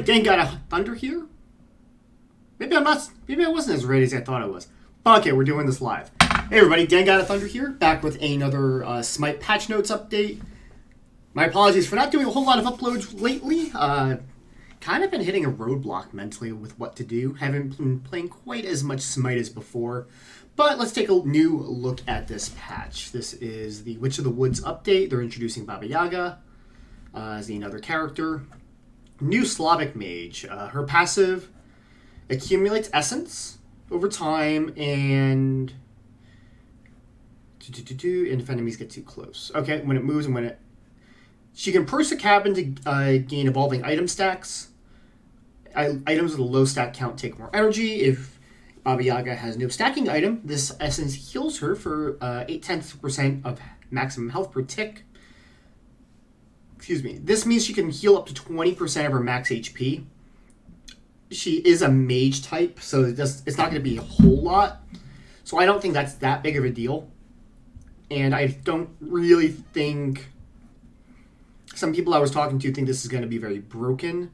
Dan got a thunder here? Maybe I wasn't as ready as I thought I was. But okay, we're doing this live. Hey everybody, Dan got a thunder here, back with another Smite patch notes update. My apologies for not doing a whole lot of uploads lately. Kind of been hitting a roadblock mentally with what to do. Haven't been playing quite as much Smite as before. But let's take a new look at this patch. This is the Witch of the Woods update. They're introducing Baba Yaga as another character. New Slavic mage. Her passive accumulates essence over time and if enemies get too close. Okay, when it moves and when it... She can purse a cabin to gain evolving item stacks. Items with a low stack count take more energy. If Baba Yaga has no stacking item, this essence heals her for 0.8% of maximum health per tick. Excuse me. This means she can heal up to 20% of her max HP. She is a mage type, so it's not going to be a whole lot. So I don't think that's that big of a deal. And I don't really think... Some people I was talking to think this is going to be very broken,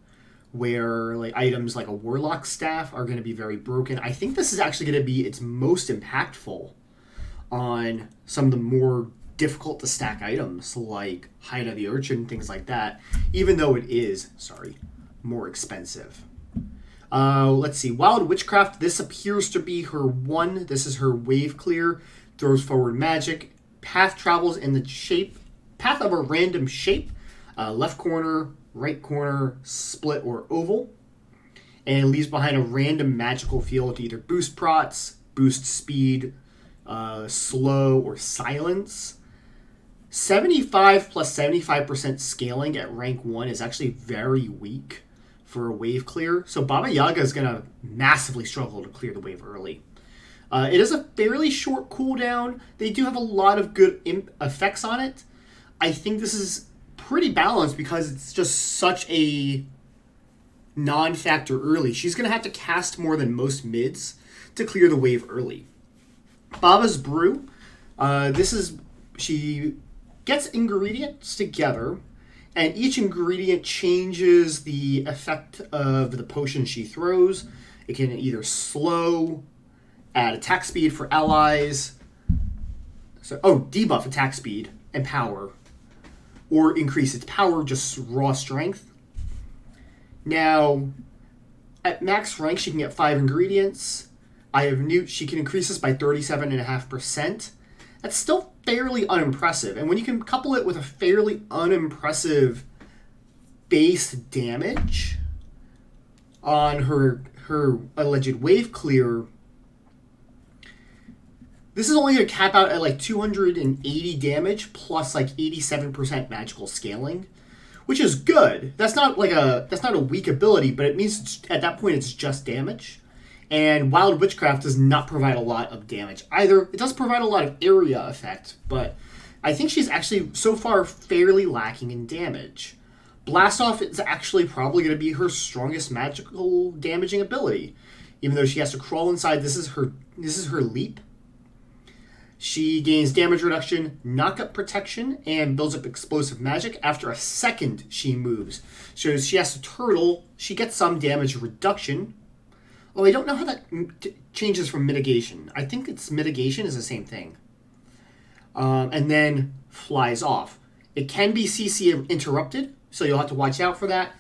where like items like a warlock staff are going to be very broken. I think this is actually going to be its most impactful on some of the more difficult to stack items like Hide of the Urchin, things like that, even though it is, more expensive. Let's see. Wild Witchcraft. This appears to be her one. This is her wave clear. Throws forward magic. Path travels in the path of a random shape. Left corner, right corner, split, or oval. And leaves behind a random magical field to either boost prots, boost speed, slow, or silence. 75 plus 75% scaling at rank 1 is actually very weak for a wave clear. So Baba Yaga is going to massively struggle to clear the wave early. It is a fairly short cooldown. They do have a lot of good effects on it. I think this is pretty balanced because it's just such a non-factor early. She's going to have to cast more than most mids to clear the wave early. Baba's Brew. She gets ingredients together, and each ingredient changes the effect of the potion she throws. It can either slow, add attack speed for allies, debuff attack speed and power, or increase its power, just raw strength. Now, at max rank, she can get 5 ingredients. She can increase this by 37.5%. That's still fairly unimpressive. And when you can couple it with a fairly unimpressive base damage on her alleged wave clear, this is only going to cap out at like 280 damage plus like 87% magical scaling, which is good. That's not a weak ability, but it means at that point it's just damage. And Wild Witchcraft does not provide a lot of damage either. It does provide a lot of area effect, but I think she's actually so far fairly lacking in damage. Blast Off is actually probably going to be her strongest magical damaging ability, even though she has to crawl inside. This is her leap. She gains damage reduction, knock-up protection, and builds up explosive magic after a second she moves. So she has to turtle. She gets some damage reduction. Oh, I don't know how that changes from mitigation. I think it's mitigation is the same thing. And then flies off. It can be CC interrupted, so you'll have to watch out for that.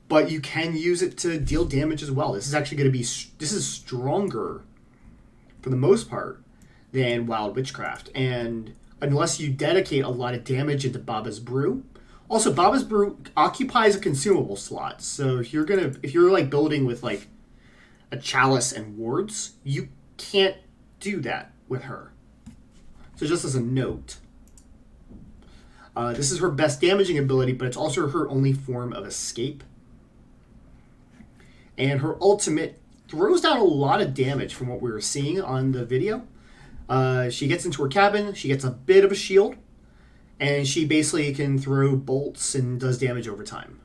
But you can use it to deal damage as well. This is actually going to be... This is stronger, for the most part, than Wild Witchcraft. And unless you dedicate a lot of damage into Baba's Brew... Also, Baba's Brew occupies a consumable slot. So if you're like building with like a chalice and wards, you can't do that with her. So just as a note, this is her best damaging ability, but it's also her only form of escape. And her ultimate throws down a lot of damage from what we were seeing on the video. She gets into her cabin, she gets a bit of a shield, and she basically can throw bolts and does damage over time.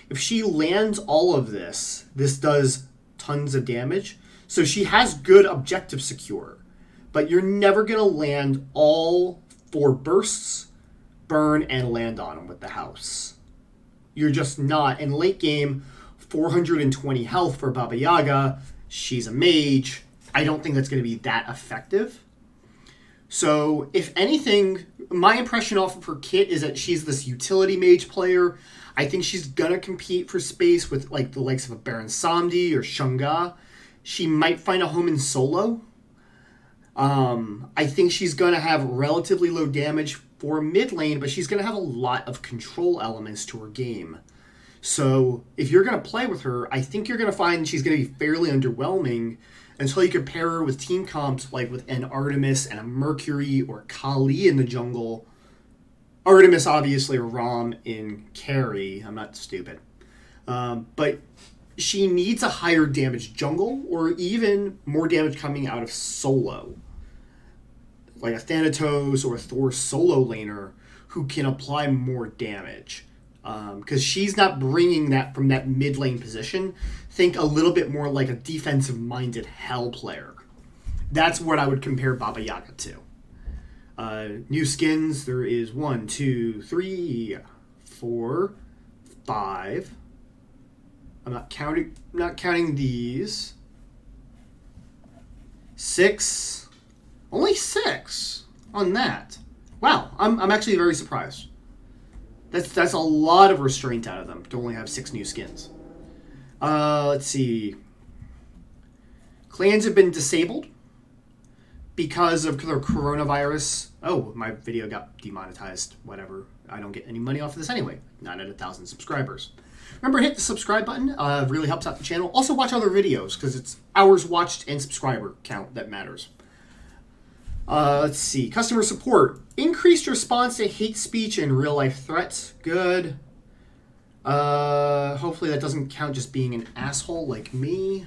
If she lands all of this, this does tons of damage. So she has good objective secure, but you're never going to land all 4 bursts, burn, and land on them with the house. You're just not. In late game, 420 health for Baba Yaga. She's a mage. I don't think that's going to be that effective. So, if anything, my impression off of her kit is that she's this utility mage player. I think she's going to compete for space with like the likes of a Baron Samedi or Shunga. She might find a home in solo. I think she's going to have relatively low damage for mid lane, but she's going to have a lot of control elements to her game. So, if you're going to play with her, I think you're going to find she's going to be fairly underwhelming until you compare her with team comps like with an Artemis and a Mercury or Kali in the jungle. Artemis, obviously, or Rom in carry. I'm not stupid. But she needs a higher damage jungle or even more damage coming out of solo. Like a Thanatos or a Thor solo laner who can apply more damage. Because she's not bringing that from that mid lane position. Think a little bit more like a defensive-minded Hell player. That's what I would compare Baba Yaga to. New skins, there is 1, 2, 3, 4, 5. I'm not counting these. 6. Only 6 on that. Wow, I'm actually very surprised. That's a lot of restraint out of them to only have 6 new skins. Let's see. Clans have been disabled because of the coronavirus. Oh, my video got demonetized. Whatever. I don't get any money off of this anyway. Not at 1,000 subscribers. Remember, hit the subscribe button. It really helps out the channel. Also, watch other videos because it's hours watched and subscriber count that matters. Let's see. Customer support. Increased response to hate speech and real-life threats. Good. Hopefully that doesn't count just being an asshole like me.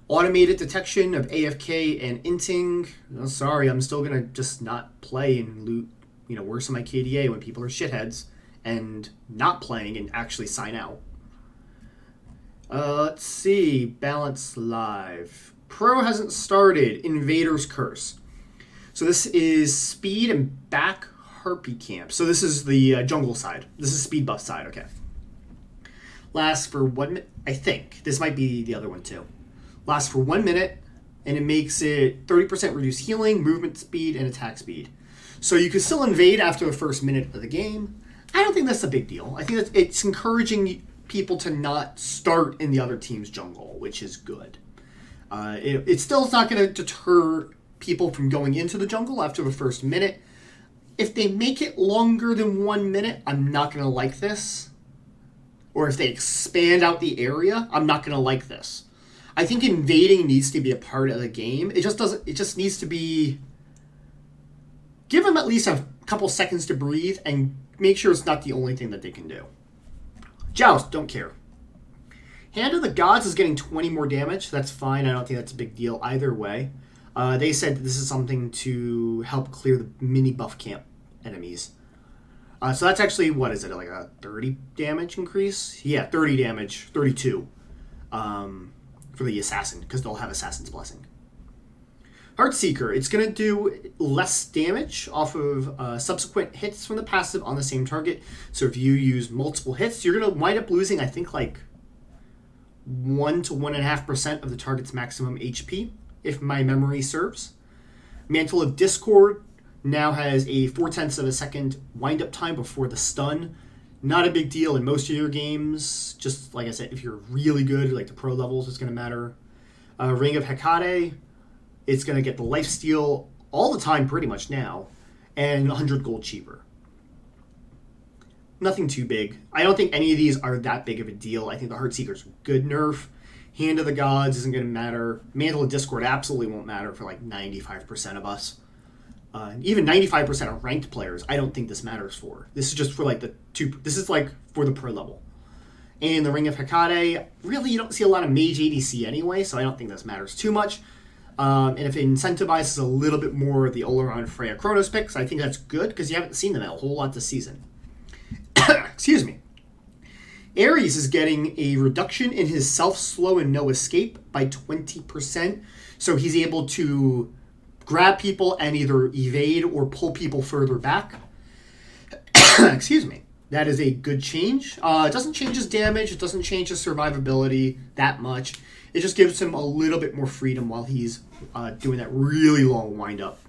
Automated detection of AFK and inting. Oh, sorry, I'm still going to just not play and loot, worsen my KDA when people are shitheads and not playing and actually sign out. Let's see. Balance live. Pro hasn't started. Invader's Curse. So this is speed and back Harpy Camp. So this is the jungle side. This is speed buff side, okay. Lasts for 1 minute. I think. This might be the other one too. Lasts for 1 minute, and it makes it 30% reduced healing, movement speed, and attack speed. So you can still invade after the first minute of the game. I don't think that's a big deal. I think that it's encouraging people to not start in the other team's jungle, which is good. It still is not going to deter people from going into the jungle after the first minute. If they make it longer than 1 minute, I'm not going to like this. Or if they expand out the area, I'm not going to like this. I think invading needs to be a part of the game. It just needs to be... Give them at least a couple seconds to breathe and make sure it's not the only thing that they can do. Joust, don't care. Hand of the Gods is getting 20 more damage. That's fine. I don't think that's a big deal either way. They said that this is something to help clear the mini buff camp enemies. So that's actually, what is it, like a 30 damage increase? Yeah, 30 damage, 32 for the Assassin, because they'll have Assassin's Blessing. Heartseeker, it's going to do less damage off of subsequent hits from the passive on the same target. So if you use multiple hits, you're going to wind up losing, I think, like 1 to 1.5% of the target's maximum HP, if my memory serves. Mantle of Discord now has a 0.4 of a second wind-up time before the stun. Not a big deal in most of your games. Just, like I said, if you're really good, like the pro levels, it's going to matter. Ring of Hecate, it's going to get the lifesteal all the time pretty much now, and 100 gold cheaper. Nothing too big. I don't think any of these are that big of a deal. I think the Heartseeker's a good nerf. Hand of the Gods isn't going to matter. Mantle of Discord absolutely won't matter for like 95% of us. Even 95% of ranked players, I don't think this matters for. This is just for like the two. This is like for the pro level. And the Ring of Hecate, really you don't see a lot of mage ADC anyway, so I don't think this matters too much. And if it incentivizes a little bit more of the Oleron Freya Chronos picks, I think that's good because you haven't seen them a whole lot this season. Excuse me. Ares is getting a reduction in his self-slow and no escape by 20%. So he's able to grab people and either evade or pull people further back. Excuse me. That is a good change. It doesn't change his damage. It doesn't change his survivability that much. It just gives him a little bit more freedom while he's doing that really long wind-up.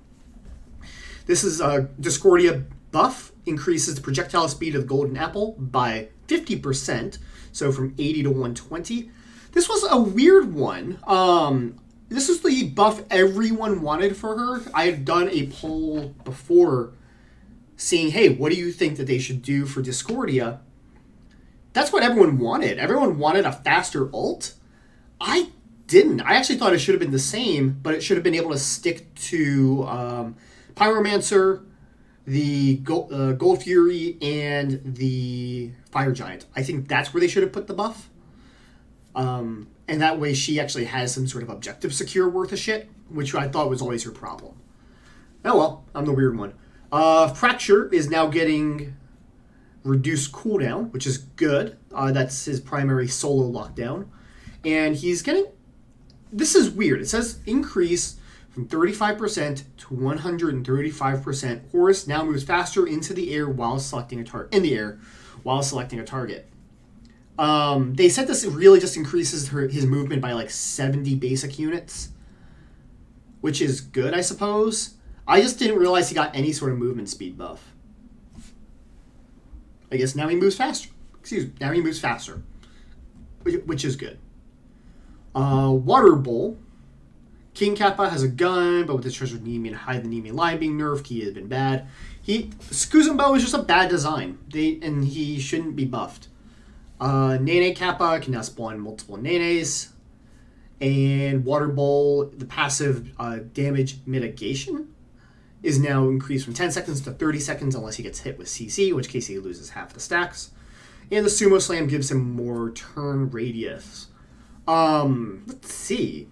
This is a Discordia buff. Increases the projectile speed of the Golden Apple by 50%, so from 80 to 120. This was a weird one. This is the buff everyone wanted for her. I had done a poll before seeing, hey, what do you think that they should do for Discordia? That's what everyone wanted. Everyone wanted a faster ult. I didn't. I actually thought it should have been the same, but it should have been able to stick to Pyromancer, the Gold Fury, and the Fire Giant. I think that's where they should have put the buff. And that way she actually has some sort of objective secure worth of shit, which I thought was always her problem. Oh well, I'm the weird one. Fracture is now getting reduced cooldown, which is good. That's his primary solo lockdown. And he's getting... This is weird. It says increase from 35% to 135%. Horus now moves faster into the air while selecting a target. In the air while selecting a target. They said this really just increases his movement by like 70 basic units, which is good, I suppose. I just didn't realize he got any sort of movement speed buff. I guess now he moves faster. Now he moves faster, which is good. Water Bowl. King Kappa has a gun, but with his treasure Nemi and Hide the Nemi line being nerfed, he has been bad. Skuzumbo is just a bad design, and he shouldn't be buffed. Nene Kappa can now spawn multiple Nenes. And Water Bowl, the passive damage mitigation, is now increased from 10 seconds to 30 seconds unless he gets hit with CC, in which case he loses half the stacks. And the Sumo Slam gives him more turn radius. Let's see.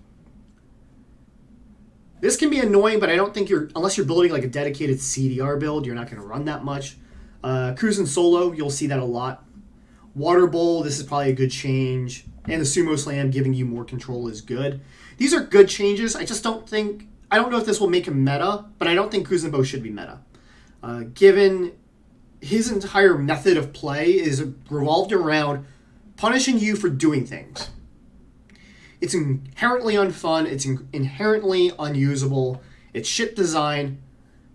This can be annoying, but I don't think unless you're building like a dedicated CDR build, you're not going to run that much. Cruising solo, you'll see that a lot. Water Bowl, this is probably a good change. And the Sumo Slam giving you more control is good. These are good changes. I don't know if this will make him meta, but I don't think Kuzenbo should be meta. Given his entire method of play is revolved around punishing you for doing things. It's inherently unfun. It's inherently unusable. It's shit design.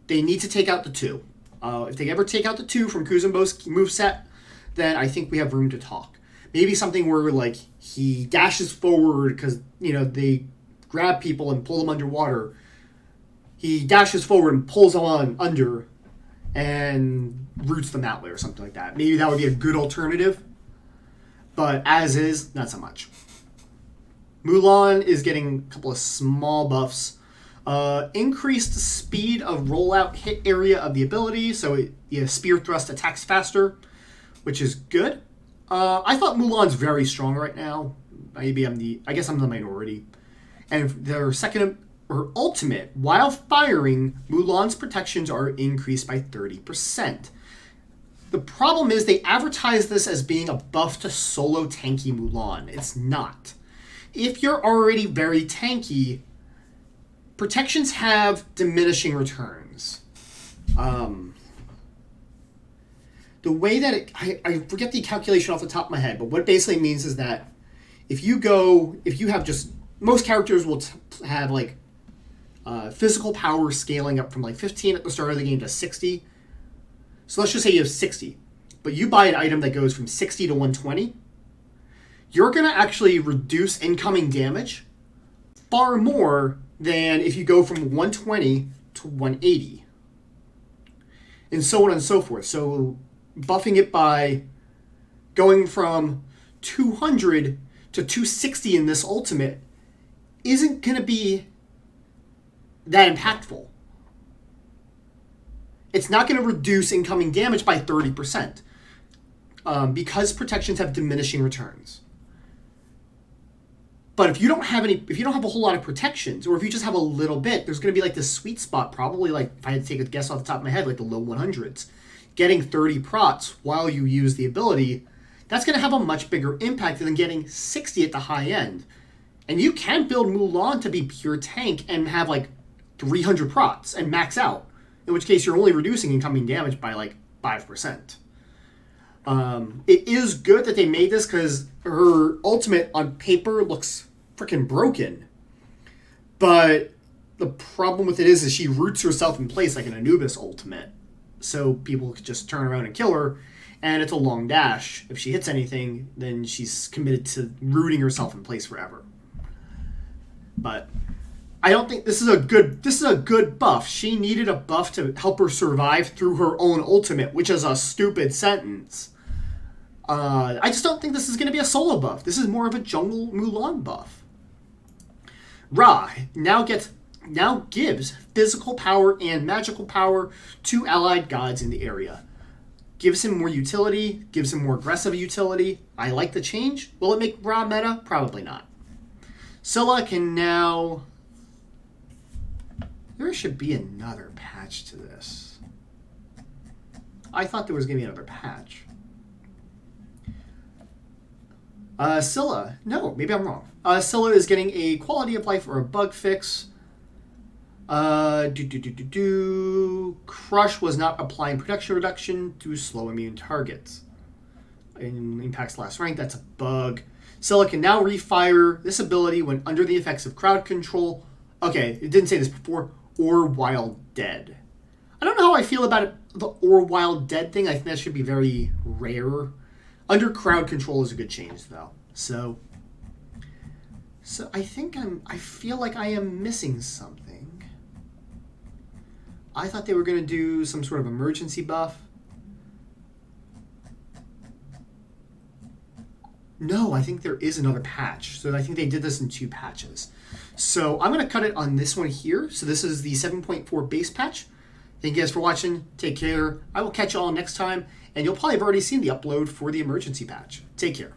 They need to take out the 2. If they ever take out the 2 from Kuzenbo's moveset, then I think we have room to talk. Maybe something where like he dashes forward because they grab people and pull them underwater. He dashes forward and pulls them on under and roots them that way or something like that. Maybe that would be a good alternative. But as is, not so much. Mulan is getting a couple of small buffs. Increased speed of rollout hit area of the ability, so spear thrust attacks faster, which is good. I thought Mulan's very strong right now. I guess I'm the minority. And their ultimate, while firing, Mulan's protections are increased by 30%. The problem is they advertise this as being a buff to solo tanky Mulan. It's not. If you're already very tanky, protections have diminishing returns. The way that I forget the calculation off the top of my head, but what it basically means is that if you have just, most characters will have like physical power scaling up from like 15 at the start of the game to 60. So let's just say you have 60, but you buy an item that goes from 60 to 120. You're going to actually reduce incoming damage far more than if you go from 120 to 180. And so on and so forth. So buffing it by going from 200 to 260 in this ultimate isn't going to be that impactful. It's not going to reduce incoming damage by 30% because protections have diminishing returns. But if you don't have a whole lot of protections, or if you just have a little bit, there's going to be like this sweet spot, probably like, if I had to take a guess off the top of my head, like the low 100s. Getting 30 prots while you use the ability, that's going to have a much bigger impact than getting 60 at the high end. And you can build Mulan to be pure tank and have like 300 prots and max out, in which case you're only reducing incoming damage by like 5%. It is good that they made this because her ultimate on paper looks freaking broken. But the problem with it is she roots herself in place like an Anubis ultimate. So people could just turn around and kill her, and it's a long dash. If she hits anything, then she's committed to rooting herself in place forever. But I don't think this is a good buff. She needed a buff to help her survive through her own ultimate, which is a stupid sentence. I just don't think this is going to be a solo buff. This is more of a jungle Mulan buff. Ra now gives physical power and magical power to allied gods in the area. Gives him more utility, gives him more aggressive utility. I like the change. Will it make Ra meta? Probably not. Scylla can now... There should be another patch to this. I thought there was going to be another patch. Scylla. No, maybe I'm wrong. Scylla is getting a quality of life or a bug fix. Crush was not applying protection reduction to slow immune targets. Impacts last rank. That's a bug. Scylla can now refire this ability when under the effects of crowd control. Okay, it didn't say this before. Or while dead. I don't know how I feel about it, the or while dead thing. I think that should be very rare. Under crowd control is a good change, though. So I feel like I am missing something. I thought they were going to do some sort of emergency buff. No, I think there is another patch. So I think they did this in 2 patches. So I'm going to cut it on this one here. So this is the 7.4 base patch. Thank you guys for watching. Take care. I will catch you all next time. And you'll probably have already seen the upload for the emergency patch. Take care.